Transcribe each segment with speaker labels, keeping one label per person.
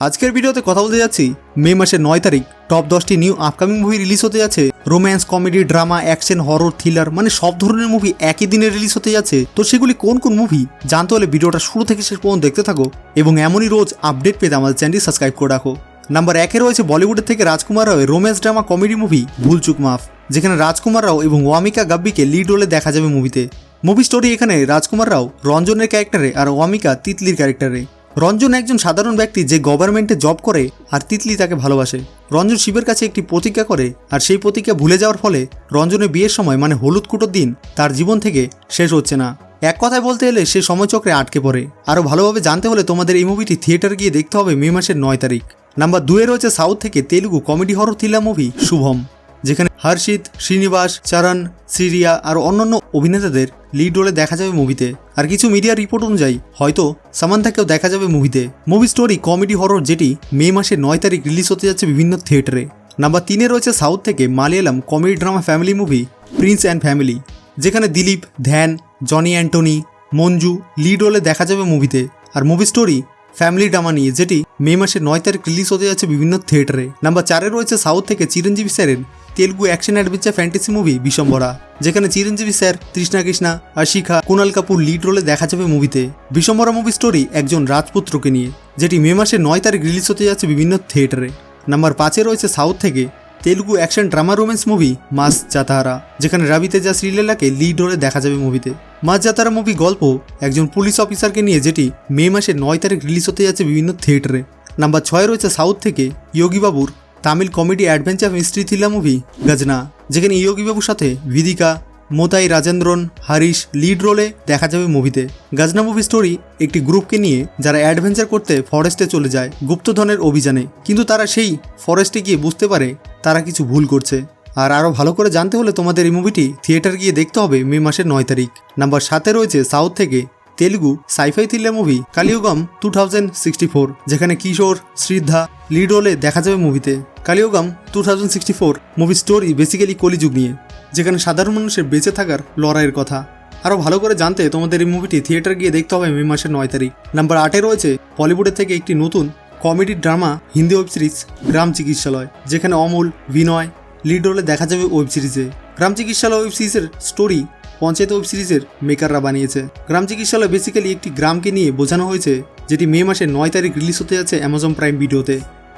Speaker 1: আজকের ভিডিওতে কথা বলতে যাচ্ছি মে মাসের 9 তারিখ টপ 10টি নিউ আপকামিং মুভি রিলিজ হতে যাচ্ছে। Romance, comedy, drama, action, horror, thriller মানে সব ধরনের মুভি একই দিনে রিলিজ হতে যাচ্ছে। তো সেগুলি কোন কোন মুভি জানতে হলে ভিডিওটা শুরু থেকে শেষ পর্যন্ত দেখতে থাকো এবং এমনই রোজ আপডেট পেতে আমাদের চ্যানেলটি সাবস্ক্রাইব করে রাখো। নাম্বার 1-এ রয়েছে বলিউডের থেকে রাজকুমার রাও রোম্যান্স ড্রামা কমেডি মুভি ভুল চুক মাফ, যেখানে রাজকুমার রাও এবং ওয়ামিকা গাব্বিকে লিড রোলে দেখা যাবে মুভিতে। মুভি স্টোরি এখানে রাজকুমার রাও রঞ্জনের ক্যারেক্টারে আর ওয়ামিকা তিতলির ক্যারেক্টারে। রঞ্জন একজন সাধারণ ব্যক্তি যে গভর্নমেন্টে জব করে আর তিতলি তাকে ভালোবাসে। রঞ্জন শিবের কাছে একটি প্রতিজ্ঞা করে আর সেই প্রতিজ্ঞা ভুলে যাওয়ার ফলে রঞ্জনের বিয়ের সময় মানে হলুদ কুটোর দিন তার জীবন থেকে শেষ হচ্ছে না। এক কথায় বলতে এলে সে সময়চক্রে আটকে পড়ে। আরও ভালোভাবে জানতে হলে তোমাদের এই মুভিটি থিয়েটার গিয়ে দেখতে হবে মে মাসের 9 তারিখ। নাম্বার 2-এ রয়েছে সাউথ থেকে Telugu comedy horror thriller movie Shubham, যেখানে হর্ষিত, শ্রীনিবাস, চরণ, শ্রীরিয়া আর অন্যান্য অভিনেতাদের লিড রোলে দেখা যাবে মুভিতে। আর কিছু মিডিয়া রিপোর্ট অনুযায়ী হয়তো সামান্থাকেও দেখা যাবে মুভিতে। মুভি স্টোরি কমেডি হরর যেটি মে মাসের 9 তারিখ রিলিজ হতে যাচ্ছে বিভিন্ন থিয়েটারে। নাম্বার 3-এ রয়েছে সাউথ থেকে Malayalam comedy drama family movie Prince and family, যেখানে দিলীপ, ধ্যান, জনি অ্যান্টনি, মঞ্জু লিড রোলে দেখা যাবে মুভিতে। আর মুভি স্টোরি ফ্যামিলি ড্রামা নিয়ে, যেটি মে মাসের 9 তারিখ রিলিজ হতে যাচ্ছে বিভিন্ন থিয়েটারে। নাম্বার 4-এ রয়েছে সাউথ থেকে চিরঞ্জীবী স্যারের Telugu action adventure fantasy movie Vishwambhara, যেখানে চিরঞ্জীবী স্যার, তৃষ্ণা কৃষ্ণা, আশিখা, কুণাল কাপুর লিড রোলে দেখা যাবে মুভিতে। বিশম্বরা মুভি স্টোরি একজন রাজপুত্রকে নিয়ে, যেটি মে মাসের 9 তারিখ রিলিজ হতে যাচ্ছে বিভিন্ন থিয়েটারে। নাম্বার 5-এ রয়েছে সাউথ থেকে Telugu action drama romance movie Mass Jathara, যেখানে রাবি তেজা শ্রীলীলাকে লিড রোলে দেখা যাবে মুভিতে। মাস জাতাহারা মুভি গল্প একজন পুলিশ অফিসারকে নিয়ে, যেটি মে মাসের 9 তারিখ রিলিজ হতে যাচ্ছে বিভিন্ন থিয়েটারে। নাম্বার 6-এ রয়েছে সাউথ থেকে ইয়োগী বাবুর Tamil comedy adventure mystery thriller movie Gajana, যেখানে ইয়োগী বাবুর সাথে বিদিকা, মোতাই রাজেন্দ্রন, হারিশ লিড রোলে দেখা যাবে মুভিতে। গজনা মুভি স্টোরি একটি গ্রুপকে নিয়ে যারা অ্যাডভেঞ্চার করতে ফরেস্টে চলে যায় গুপ্তধনের অভিযানে, কিন্তু তারা সেই ফরেস্টে গিয়ে বুঝতে পারে তারা কিছু ভুল করছে। আর আরও ভালো করে জানতে হলে তোমাদের এই মুভিটি থিয়েটার গিয়ে দেখতে হবে মে মাসের 9 তারিখ। নাম্বার 7-এ রয়েছে সাউথ থেকে তেলুগু সাইফাই থ্রিলার মুভি কালিউগম 2064, যেখানে কিশোর, শ্রদ্ধা লিড রোলে দেখা যাবে মুভিতে। কালিউগম 2064 মুভি স্টোরি বেসিক্যালি কলিযুগ নিয়ে, যেখানে সাধারণ মানুষের বেঁচে থাকার লড়াইয়ের কথা। আরও ভালো করে জানতে তোমাদের এই মুভিটি থিয়েটার গিয়ে দেখতে হবে মে মাসের 9 তারিখ। নাম্বার 8-এ রয়েছে বলিউডের থেকে একটি নতুন comedy drama Hindi web series Gram Chikitsalay, যেখানে অমল, বিনয় লিড রোলে দেখা যাবে ওয়েব সিরিজে। গ্রাম চিকিৎসালয় ওয়েব সিরিজের স্টোরি পঞ্চায়েত ওয়েব সিরিজের মেকাররা বানিয়েছে। গ্রাম চিকিৎসালয় বেসিক্যালি একটি গ্রামকে নিয়ে বোঝানো হয়েছে, যেটি মে মাসের 9 তারিখ রিলিজ হতে যাচ্ছে অ্যামাজন প্রাইম ভিডিওতে।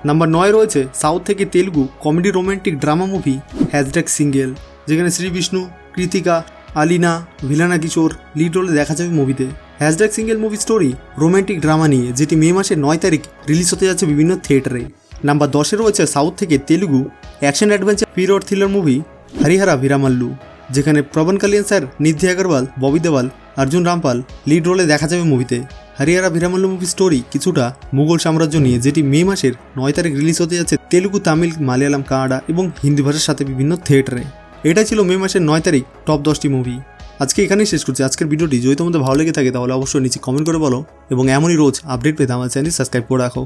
Speaker 1: নাম্বার 9-এ রয়েছে সাউথ থেকে Telugu comedy romantic drama movie hashtag single, যেখানে শ্রী বিষ্ণু, কৃতিকা, আলিনা, ভিলানা কিশোর লিড রোলে দেখা যাবে মুভিতে। Hashtag single movie story romantic drama নিয়ে, যেটি মে মাসের 9 তারিখ রিলিজ হতে যাচ্ছে বিভিন্ন থিয়েটারে। নাম্বার 10-এ রয়েছে সাউথ থেকে Telugu action adventure period thriller movie Harihara Veeramallu, যেখানে প্রবন কালিয়ান স্যার, নিধি আগরওয়াল, ববি দেওয়াল, অর্জুন রামপাল লিড রোলে দেখা যাবে মুভিতে। হরিহরা ভিরামাল্লু মুভি স্টোরি কিছুটা মুঘল সাম্রাজ্য নিয়ে, যেটি মে মাসের 9 তারিখ রিলিজ হতে যাচ্ছে তেলুগু, তামিল, মালয়ালম, কানাডা এবং হিন্দি ভাষার সাথে বিভিন্ন থিয়েটারে। এটাই ছিল মে মাসের 9 তারিখ টপ 10টি মুভি। আজকে এখানেই শেষ করছি আজকের ভিডিওটি। যদি তোমাদের ভালো লেগে থাকে তাহলে অবশ্যই নিচে কমেন্ট করে বলো এবং এমনই রোজ আপডেট পেতে আমার চ্যানেল সাবস্ক্রাইব করে রাখো।